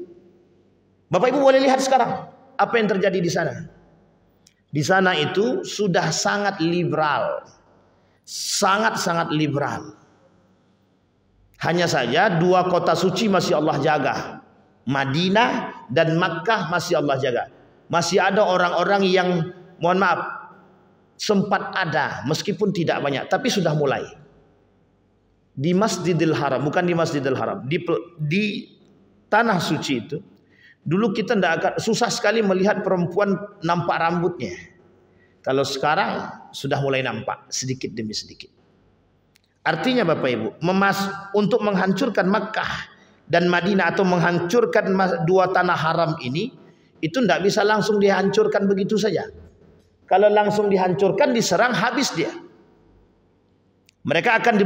S1: Bapak Ibu boleh lihat sekarang apa yang terjadi di sana. Di sana itu sudah sangat liberal. Sangat-sangat liberal. Hanya saja dua kota suci masih Allah jaga. Madinah dan Makkah masih Allah jaga. Masih ada orang-orang yang mohon maaf sempat ada, meskipun tidak banyak, tapi sudah mulai. Di Masjidil Haram, bukan di Masjidil Haram, di tanah suci itu, dulu kita tidak akan, susah sekali melihat perempuan nampak rambutnya. Kalau sekarang sudah mulai nampak sedikit demi sedikit. Artinya Bapak Ibu, untuk menghancurkan Makkah dan Madinah atau menghancurkan dua tanah haram ini, itu tidak bisa langsung dihancurkan begitu saja. Kalau langsung dihancurkan, diserang, habis dia. Mereka akan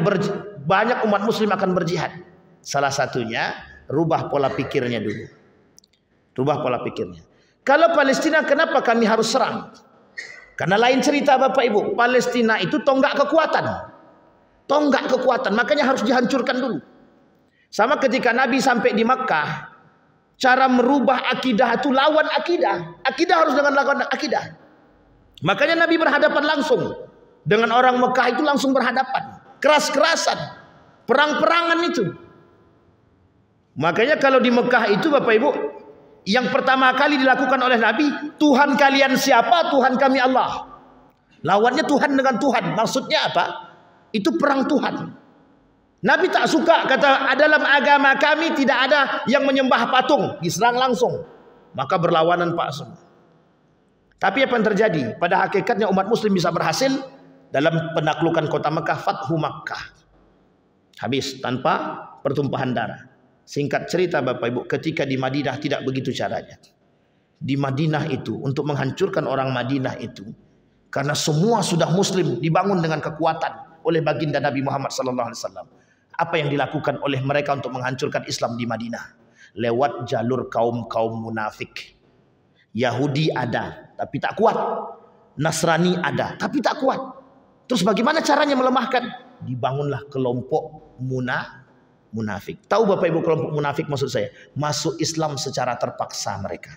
S1: banyak umat muslim akan berjihad. Salah satunya rubah pola pikirnya dulu. Rubah pola pikirnya. Kalau Palestina, kenapa kami harus serang? Karena lain cerita Bapak Ibu. Palestina itu tonggak kekuatan. Tonggak kekuatan, makanya harus dihancurkan dulu. Sama ketika Nabi sampai di Makkah, cara merubah akidah itu lawan akidah. Akidah harus dengan lawan akidah. Makanya Nabi berhadapan langsung dengan orang Mekah, itu langsung berhadapan, keras-kerasan, perang-perangan itu. Makanya kalau di Mekah itu Bapak Ibu, yang pertama kali dilakukan oleh Nabi, Tuhan kalian siapa? Tuhan kami Allah. Lawannya Tuhan dengan Tuhan. Maksudnya apa? Itu perang Tuhan. Nabi tak suka, kata, dalam agama kami tidak ada yang menyembah patung, diserang langsung. Maka berlawanan Pak semua. Tapi apa yang terjadi? Pada hakikatnya umat muslim bisa berhasil dalam penaklukan kota Mekah, Fathu Makkah. Habis tanpa pertumpahan darah. Singkat cerita Bapak Ibu, ketika di Madinah tidak begitu caranya. Di Madinah itu, untuk menghancurkan orang Madinah itu, karena semua sudah muslim, dibangun dengan kekuatan oleh baginda Nabi Muhammad SAW. Apa yang dilakukan oleh mereka untuk menghancurkan Islam di Madinah? Lewat jalur kaum-kaum munafik. Yahudi ada, tapi tak kuat. Nasrani ada, tapi tak kuat. Terus bagaimana caranya melemahkan? Dibangunlah kelompok munafik. Tahu Bapak Ibu kelompok munafik maksud saya? Masuk Islam secara terpaksa mereka.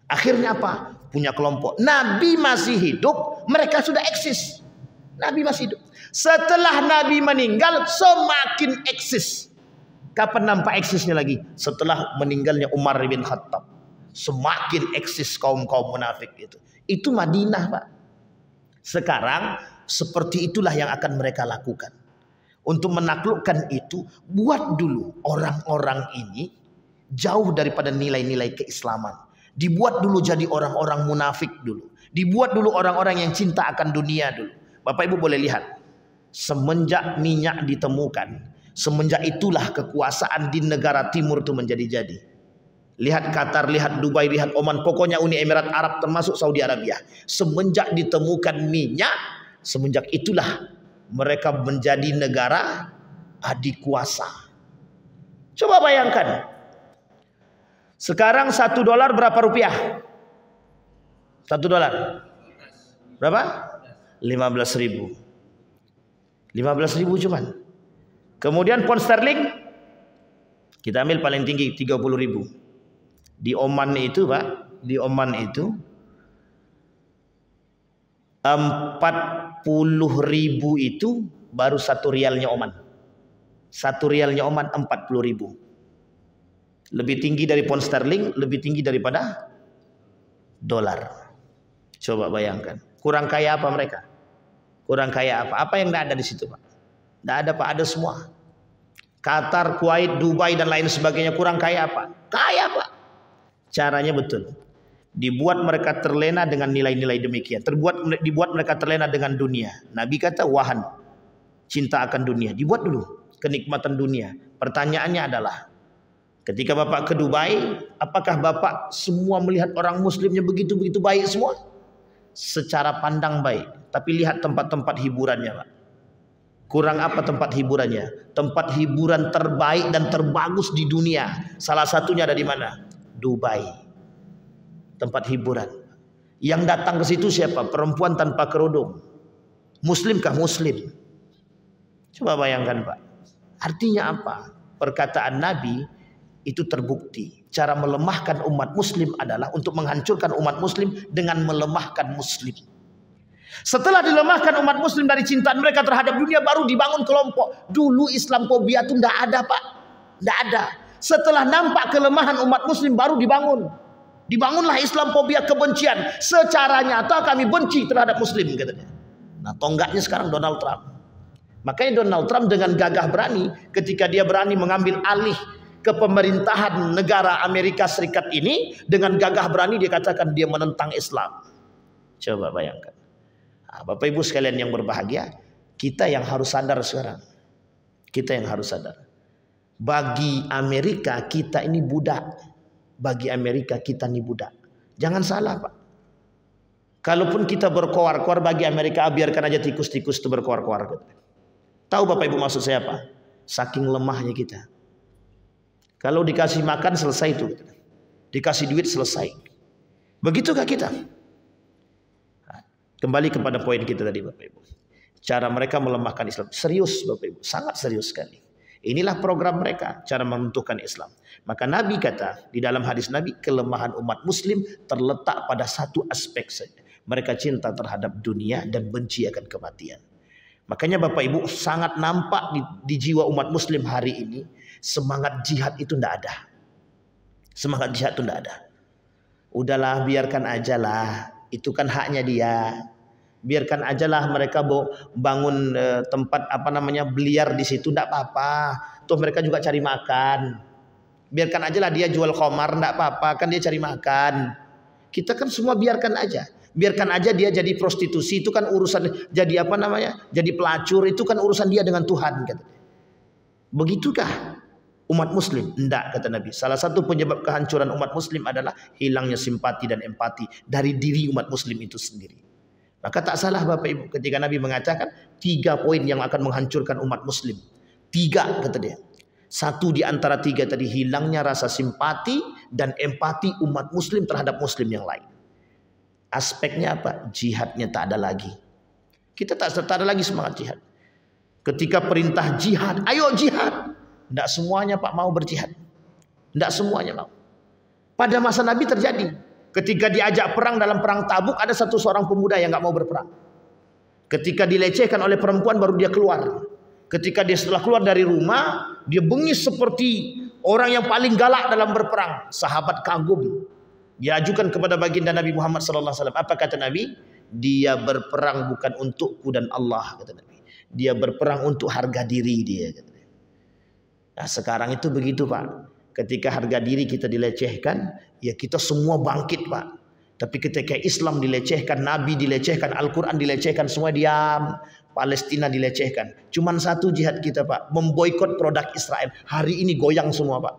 S1: Akhirnya apa? Punya kelompok. Nabi masih hidup, mereka sudah eksis. Nabi masih hidup. Setelah Nabi meninggal, semakin eksis. Kapan nampak eksisnya lagi? Setelah meninggalnya Umar bin Khattab. Semakin eksis kaum-kaum munafik itu. Itu Madinah Pak. Sekarang seperti itulah yang akan mereka lakukan. Untuk menaklukkan itu, buat dulu orang-orang ini jauh daripada nilai-nilai keislaman. Dibuat dulu jadi orang-orang munafik dulu. Dibuat dulu orang-orang yang cinta akan dunia dulu. Bapak Ibu boleh lihat. Semenjak minyak ditemukan, semenjak itulah kekuasaan di negara timur itu menjadi-jadi. Lihat Qatar, lihat Dubai, lihat Oman, pokoknya Uni Emirat Arab termasuk Saudi Arabia. Semenjak ditemukan minyak, semenjak itulah mereka menjadi negara adikuasa. Coba bayangkan. Sekarang $1 berapa rupiah? $1 berapa? 15.000. 15.000 cuman. Kemudian pound sterling kita ambil paling tinggi 30.000. Di Oman itu Pak, di Oman itu 40.000 itu baru 1 rialnya Oman. 1 rialnya Oman 40.000. Lebih tinggi dari pound sterling, lebih tinggi daripada dolar. Coba bayangkan. Kurang kaya apa mereka? Kurang kaya apa? Apa yang tidak ada di situ Pak? Tidak ada Pak, ada semua. Qatar, Kuwait, Dubai dan lain sebagainya kurang kaya apa? Kaya Pak. Caranya betul. Dibuat mereka terlena dengan nilai-nilai demikian. Dibuat mereka terlena dengan dunia. Nabi kata wahan, cinta akan dunia. Dibuat dulu kenikmatan dunia. Pertanyaannya adalah, ketika Bapak ke Dubai, apakah Bapak semua melihat orang muslimnya begitu-begitu baik semua? Secara pandang baik. Tapi lihat tempat-tempat hiburannya Pak. Kurang apa tempat hiburannya? Tempat hiburan terbaik dan terbagus di dunia. Salah satunya ada di mana? Dubai. Tempat hiburan. Yang datang ke situ siapa? Perempuan tanpa kerudung. Muslimkah muslim? Coba bayangkan Pak. Artinya apa? Perkataan Nabi itu terbukti. Cara melemahkan umat muslim adalah untuk menghancurkan umat muslim dengan melemahkan muslim. Setelah dilemahkan umat muslim dari cintaan mereka terhadap dunia, baru dibangun kelompok. Dulu Islamophobia itu tidak ada Pak. Tidak ada. Setelah nampak kelemahan umat muslim baru dibangun. Dibangunlah Islamophobia, kebencian. Secara nyata kami benci terhadap Muslim, katanya. Nah, tonggaknya sekarang Donald Trump. Makanya Donald Trump dengan gagah berani ketika dia berani mengambil alih ke pemerintahan negara Amerika Serikat ini, dengan gagah berani dia katakan dia menentang Islam. Coba bayangkan. Nah, Bapak Ibu sekalian yang berbahagia, kita yang harus sadar sekarang. Kita yang harus sadar. Bagi Amerika kita ini budak. Bagi Amerika kita ini budak. Jangan salah, Pak. Kalaupun kita berkoar-koar, bagi Amerika biarkan aja tikus-tikus itu berkoar-koar. Tahu Bapak Ibu maksud saya apa? Saking lemahnya kita. Kalau dikasih makan selesai itu. Dikasih duit selesai. Begitukah kita? Kembali kepada poin kita tadi Bapak Ibu. Cara mereka melemahkan Islam. Serius Bapak Ibu. Sangat serius sekali. Inilah program mereka. Cara menentukan Islam. Maka Nabi kata. Di dalam hadis Nabi. Kelemahan umat muslim terletak pada satu aspek saja. Mereka cinta terhadap dunia dan benci akan kematian. Makanya Bapak Ibu sangat nampak di jiwa umat muslim hari ini. Semangat jihad itu tidak ada. Semangat jihad itu tidak ada. Udahlah biarkan aja lah. Itu kan haknya dia. Biarkan ajalah mereka bangun tempat beliar di situ, tidak apa-apa. Tuh mereka juga cari makan. Biarkan ajalah dia jual khamar, tidak apa-apa, kan dia cari makan. Kita kan semua biarkan aja. Biarkan aja dia jadi prostitusi, itu kan urusan jadi jadi pelacur, itu kan urusan dia dengan Tuhan. Begitukah umat muslim? Tidak, kata Nabi. Salah satu penyebab kehancuran umat muslim adalah hilangnya simpati dan empati dari diri umat muslim itu sendiri. Maka tak salah Bapak Ibu ketika Nabi mengatakan 3 poin yang akan menghancurkan umat muslim. 3 kata dia. Satu di antara 3 tadi, hilangnya rasa simpati dan empati umat muslim terhadap muslim yang lain. Aspeknya apa? Jihadnya tak ada lagi. Kita tak ada lagi semangat jihad. Ketika perintah jihad, ayo jihad. Tidak semuanya Pak mau berjihad. Tidak semuanya mau. Pada masa Nabi terjadi. Ketika diajak perang dalam perang Tabuk, ada seorang pemuda yang nggak mau berperang. Ketika dilecehkan oleh perempuan baru dia keluar. Ketika dia setelah keluar dari rumah, dia bengis seperti orang yang paling galak dalam berperang. Sahabat kagum. Dia ajukan kepada baginda Nabi Muhammad SAW. Apa kata Nabi? Dia berperang bukan untukku dan Allah, kata Nabi. Dia berperang untuk harga diri dia. Nah sekarang itu begitu Pak. Ketika harga diri kita dilecehkan, ya kita semua bangkit Pak. Tapi ketika Islam dilecehkan, Nabi dilecehkan, Al-Quran dilecehkan, semua diam. Palestina dilecehkan. Cuman satu jihad kita Pak, memboikot produk Israel. Hari ini goyang semua Pak.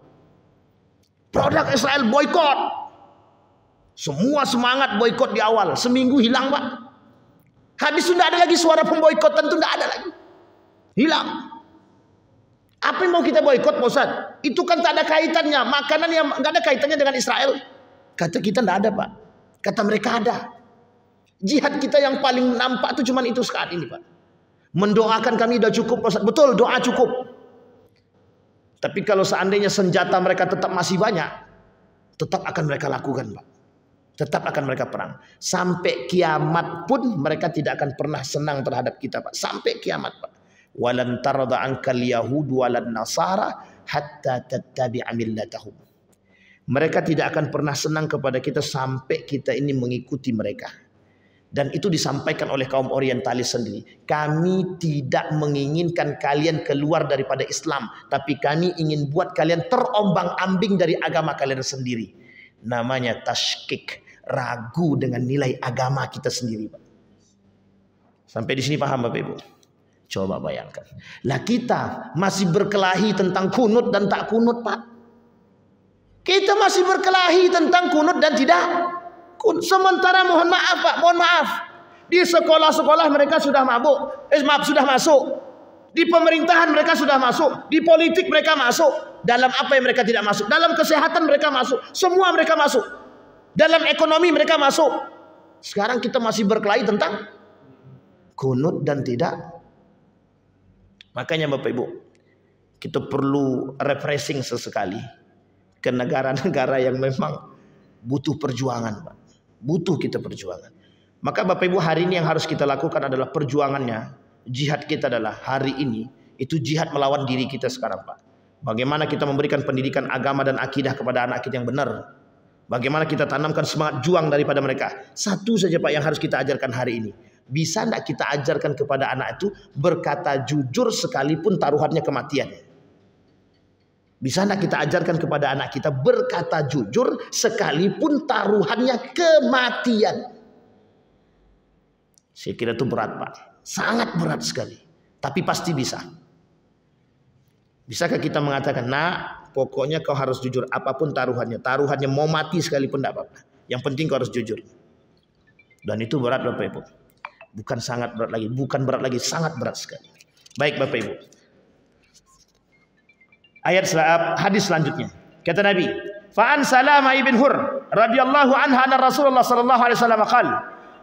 S1: Produk Israel boikot. Semua semangat boikot di awal. Seminggu hilang Pak. Habis sudah ada lagi suara pemboikotan itu tidak ada lagi. Hilang. Apa yang mau kita boikot Pak Ustaz? Itu kan tak ada kaitannya. Makanan yang nggak ada kaitannya dengan Israel. Kata kita tidak ada Pak. Kata mereka ada. Jihad kita yang paling nampak itu cuma itu saat ini Pak. Mendoakan kami sudah cukup Pak Ustaz. Betul, doa cukup. Tapi kalau seandainya senjata mereka tetap masih banyak, tetap akan mereka lakukan Pak. Tetap akan mereka perang. Sampai kiamat pun mereka tidak akan pernah senang terhadap kita Pak. Sampai kiamat Pak. Walan tarda ankal yahud walan nasara hatta tattabi'a millatahum. Mereka tidak akan pernah senang kepada kita sampai kita ini mengikuti mereka. Dan itu disampaikan oleh kaum orientalis sendiri. Kami tidak menginginkan kalian keluar daripada Islam, tapi kami ingin buat kalian terombang-ambing dari agama kalian sendiri. Namanya tashkik, ragu dengan nilai agama kita sendiri, Pak. Sampai di sini paham Bapak Ibu? Coba bayangkan. Lah kita masih berkelahi tentang kunut dan tak kunut Pak. Kita masih berkelahi tentang kunut dan tidak kunut. Sementara mohon maaf Pak, mohon maaf. Di sekolah-sekolah mereka sudah mabuk. Sudah masuk. Di pemerintahan mereka sudah masuk. Di politik mereka masuk. Dalam apa yang mereka tidak masuk? Dalam kesehatan mereka masuk. Semua mereka masuk. Dalam ekonomi mereka masuk. Sekarang kita masih berkelahi tentang kunut dan tidak. Makanya Bapak Ibu, kita perlu refreshing sesekali ke negara-negara yang memang butuh perjuangan, Pak. Butuh kita perjuangan. Maka Bapak Ibu, hari ini yang harus kita lakukan adalah perjuangannya. Jihad kita adalah hari ini, itu jihad melawan diri kita sekarang, Pak. Bagaimana kita memberikan pendidikan agama dan akidah kepada anak kita yang benar. Bagaimana kita tanamkan semangat juang daripada mereka. Satu saja Pak yang harus kita ajarkan hari ini. Bisa tidak kita ajarkan kepada anak itu berkata jujur sekalipun taruhannya kematian? Bisa tidak kita ajarkan kepada anak kita berkata jujur sekalipun taruhannya kematian? Saya kira itu berat Pak. Sangat berat sekali. Tapi pasti bisa. Bisakah kita mengatakan, nak, pokoknya kau harus jujur apapun taruhannya. Taruhannya mau mati sekalipun tidak apa-apa. Yang penting kau harus jujur. Dan itu berat Bapak Ibu. Bukan sangat berat lagi. Bukan berat lagi. Sangat berat sekali. Baik Bapak Ibu. Hadis selanjutnya. Kata Nabi. Fa'an Salamah ibn Hur. Radiyallahu anha anna Rasulullah sallallahu alaihi wasallam qala.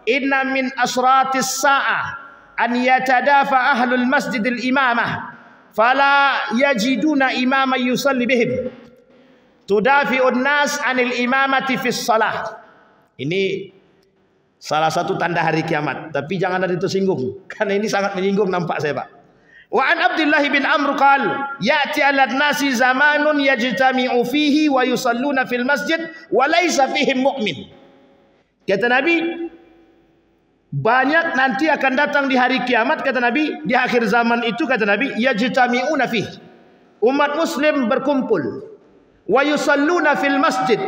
S1: Inna min asratis sa'ah. An yatadafa ahlul masjidil imamah. Fala yajiduna imama yusalli bihim. Tudafi'un nas anil imamati fis salah. Ini salah satu tanda hari kiamat. Tapi jangan ada itu singgung. Karena ini sangat menyinggung nampak saya Pak. Wa an Abdullah bin Amr qala ya'ti 'alan nasi zamanun yajtami'u fihi wa yusalluna fil masjid wa laysa fihim mu'min. Kata Nabi, banyak nanti akan datang di hari kiamat, kata Nabi, di akhir zaman itu, kata Nabi, yajtami'una fih. Umat muslim berkumpul. Wa yusalluna fil masjid.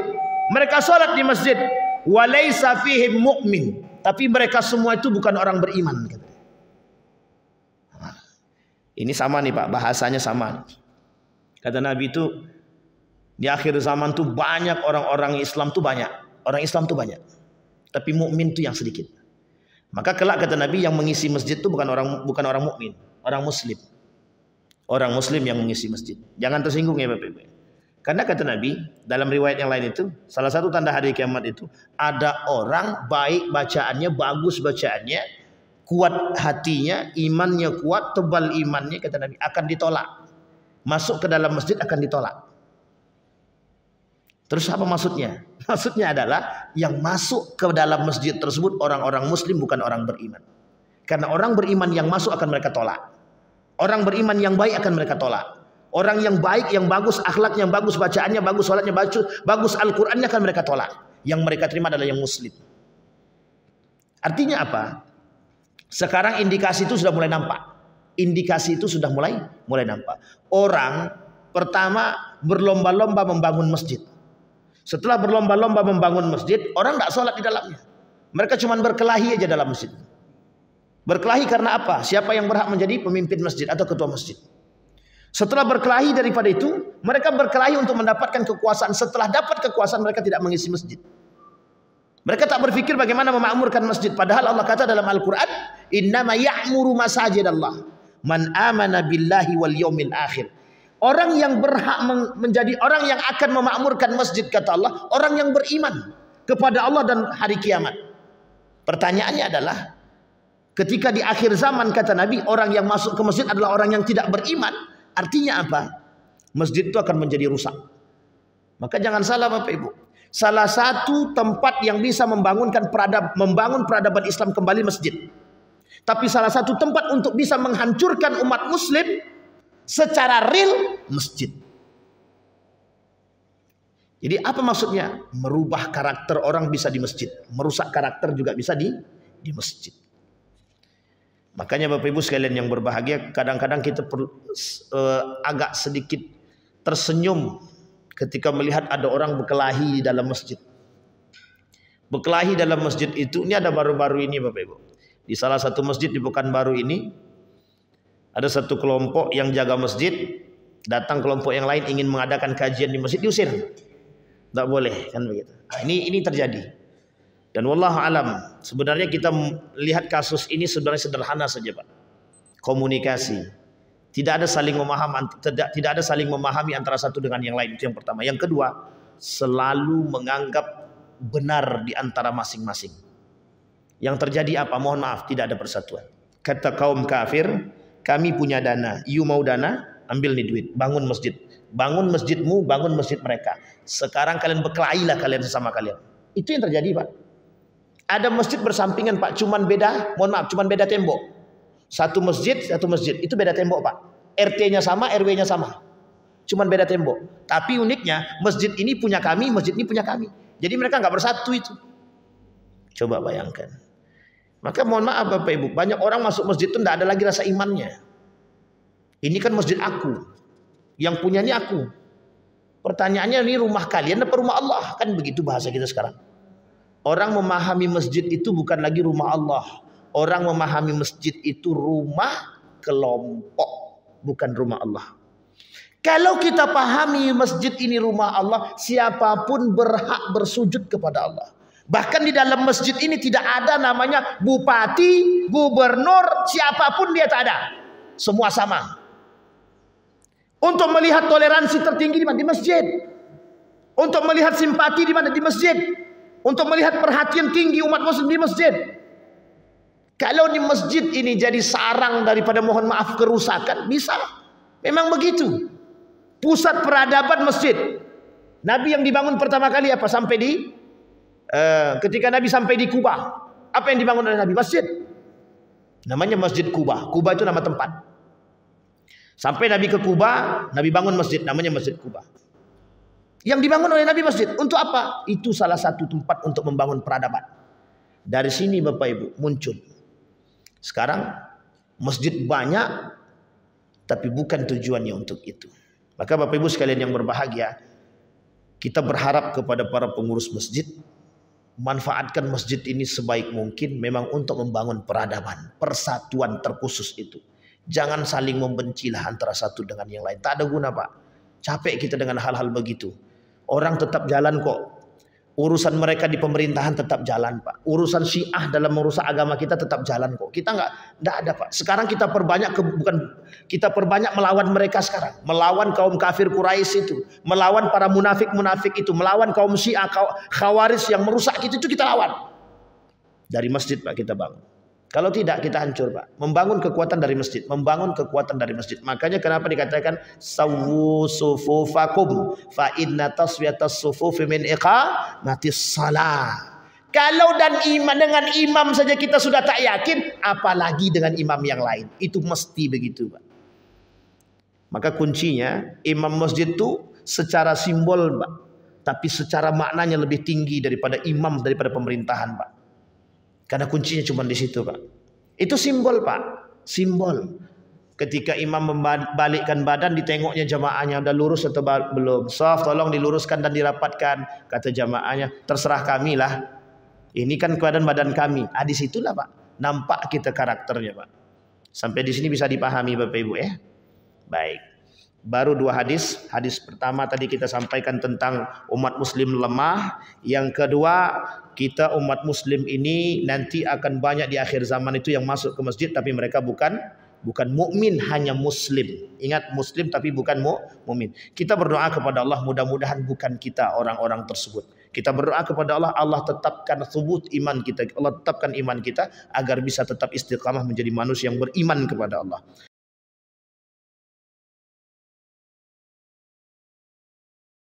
S1: Mereka salat di masjid. Wa laysa fihim mu'min. Tapi mereka semua itu bukan orang beriman, kata. Ini sama nih Pak, bahasanya sama. Kata Nabi itu, di akhir zaman tuh banyak orang-orang Islam tuh banyak. Orang Islam tuh banyak. Tapi mukmin tuh yang sedikit. Maka kelak kata Nabi yang mengisi masjid itu bukan orang mukmin, orang muslim. Orang muslim yang mengisi masjid. Jangan tersinggung ya Bapak Ibu. Karena kata Nabi dalam riwayat yang lain itu, salah satu tanda hari kiamat itu ada orang baik bacaannya, bagus bacaannya, kuat hatinya, imannya kuat, tebal imannya, kata Nabi akan ditolak. Masuk ke dalam masjid akan ditolak. Terus apa maksudnya? Maksudnya adalah yang masuk ke dalam masjid tersebut orang-orang muslim bukan orang beriman. Karena orang beriman yang masuk akan mereka tolak. Orang beriman yang baik akan mereka tolak. Orang yang baik, yang bagus, akhlaknya bagus, bacaannya bagus, salatnya bagus, Al-Qur'annya akan mereka tolak. Yang mereka terima adalah yang muslim. Artinya apa? Sekarang indikasi itu sudah mulai nampak. Indikasi itu sudah mulai nampak. Orang pertama berlomba-lomba membangun masjid. Setelah berlomba-lomba membangun masjid, orang tidak sholat di dalamnya. Mereka cuma berkelahi aja dalam masjid. Berkelahi karena apa? Siapa yang berhak menjadi pemimpin masjid atau ketua masjid. Setelah berkelahi daripada itu, mereka berkelahi untuk mendapatkan kekuasaan. Setelah dapat kekuasaan, mereka tidak mengisi masjid. Mereka tak berpikir bagaimana memakmurkan masjid. Padahal Allah kata dalam Al-Quran, innama ya'muru masajidallah man amana billahi wal yawmil akhir. Orang yang berhak menjadi orang yang akan memakmurkan masjid, kata Allah, orang yang beriman kepada Allah dan hari kiamat. Pertanyaannya adalah, ketika di akhir zaman, kata Nabi, orang yang masuk ke masjid adalah orang yang tidak beriman. Artinya apa? Masjid itu akan menjadi rusak. Maka jangan salah Bapak Ibu. Salah satu tempat yang bisa membangun peradaban Islam kembali masjid. Tapi salah satu tempat untuk bisa menghancurkan umat muslim secara real, masjid. Jadi apa maksudnya? Merubah karakter orang bisa di masjid. Merusak karakter juga bisa di masjid. Makanya Bapak Ibu sekalian yang berbahagia, kadang-kadang kita agak sedikit tersenyum ketika melihat ada orang berkelahi di dalam masjid. Berkelahi dalam masjid itu, ini ada baru-baru ini Bapak Ibu. Di salah satu masjid di Pekanbaru ini, ada satu kelompok yang jaga masjid, datang kelompok yang lain ingin mengadakan kajian di masjid, diusir. Tidak boleh, kan begitu. Nah, ini terjadi. Dan wallahu alam, sebenarnya kita lihat kasus ini sebenarnya sederhana saja, Pak. Komunikasi. Tidak ada saling memahami antara satu dengan yang lain, itu yang pertama. Yang kedua, selalu menganggap benar di antara masing-masing. Yang terjadi apa? Mohon maaf, tidak ada persatuan. Kata kaum kafir, kami punya dana, you mau dana, ambil nih duit, bangun masjid. Bangun masjidmu, bangun masjid mereka. Sekarang kalian berkelahilah kalian sesama kalian. Itu yang terjadi, Pak. Ada masjid bersampingan, Pak, cuman beda, mohon maaf, cuman beda tembok. Satu masjid, itu beda tembok, Pak. RT-nya sama, RW-nya sama. Cuman beda tembok. Tapi uniknya, masjid ini punya kami, masjid ini punya kami. Jadi mereka nggak bersatu itu. Coba bayangkan. Maka mohon maaf Bapak Ibu, banyak orang masuk masjid itu tidak ada lagi rasa imannya. Ini kan masjid aku, yang punyanya aku. Pertanyaannya, ini rumah kalian apa rumah Allah? Kan begitu bahasa kita sekarang. Orang memahami masjid itu bukan lagi rumah Allah. Orang memahami masjid itu rumah kelompok, bukan rumah Allah. Kalau kita pahami masjid ini rumah Allah, siapapun berhak bersujud kepada Allah. Bahkan di dalam masjid ini tidak ada namanya bupati, gubernur, siapapun dia tak ada. Semua sama. Untuk melihat toleransi tertinggi di mana? Di masjid. Untuk melihat simpati di mana? Di masjid. Untuk melihat perhatian tinggi umat muslim di masjid. Kalau di masjid ini jadi sarang daripada mohon maaf kerusakan, bisa. Memang begitu. Pusat peradaban masjid. Nabi yang dibangun pertama kali apa? Sampai di ketika Nabi sampai di Kuba, apa yang dibangun oleh Nabi? Masjid. Namanya Masjid Kuba. Kuba itu nama tempat. Sampai Nabi ke Kuba, Nabi bangun masjid, namanya Masjid Kuba. Yang dibangun oleh Nabi masjid, untuk apa? Itu salah satu tempat untuk membangun peradaban. Dari sini Bapak Ibu muncul. Sekarang masjid banyak, tapi bukan tujuannya untuk itu. Maka Bapak Ibu sekalian yang berbahagia, kita berharap kepada para pengurus masjid, manfaatkan masjid ini sebaik mungkin memang untuk membangun peradaban, persatuan terkhusus itu. Jangan saling membencilah antara satu dengan yang lain. Tak ada guna Pak. Capek kita dengan hal-hal begitu. Orang tetap jalan kok. Urusan mereka di pemerintahan tetap jalan Pak. Urusan Syiah dalam merusak agama kita tetap jalan kok. Kita enggak ada Pak. Sekarang kita perbanyak kita perbanyak melawan mereka sekarang. Melawan kaum kafir Quraisy itu. Melawan para munafik-munafik itu. Melawan kaum Syiah, Khawarij yang merusak kita itu kita lawan. Dari masjid Pak kita bangun. Kalau tidak kita hancur Pak. Membangun kekuatan dari masjid. Membangun kekuatan dari masjid. Makanya kenapa dikatakan sawwu sufufakum fa inna taswiyatas sufufi min iqamatis shalah. Kalau dengan imam saja kita sudah tak yakin, apalagi dengan imam yang lain. Itu mesti begitu Pak. Maka kuncinya imam masjid itu secara simbol Pak, tapi secara maknanya lebih tinggi daripada imam, daripada pemerintahan Pak. Karena kuncinya cuma di situ Pak. Itu simbol Pak. Simbol. Ketika imam membalikkan badan, ditengoknya jamaahnya udah lurus atau belum. Shaf tolong diluruskan dan dirapatkan. Kata jamaahnya, terserah kami lah. Ini kan keadaan badan kami. Di situlah Pak. Nampak kita karakternya Pak. Sampai di sini bisa dipahami Bapak Ibu ya. Baik. Baru 2 hadis. Hadis pertama tadi kita sampaikan tentang umat muslim lemah. Yang kedua, kita umat muslim ini nanti akan banyak di akhir zaman itu yang masuk ke masjid tapi mereka bukan mukmin, hanya muslim. Ingat, muslim tapi bukan mukmin. Kita berdoa kepada Allah, mudah-mudahan bukan kita orang-orang tersebut. Kita berdoa kepada Allah, Allah tetapkan thubut iman kita. Allah tetapkan iman kita agar bisa tetap istiqamah menjadi manusia yang beriman kepada Allah.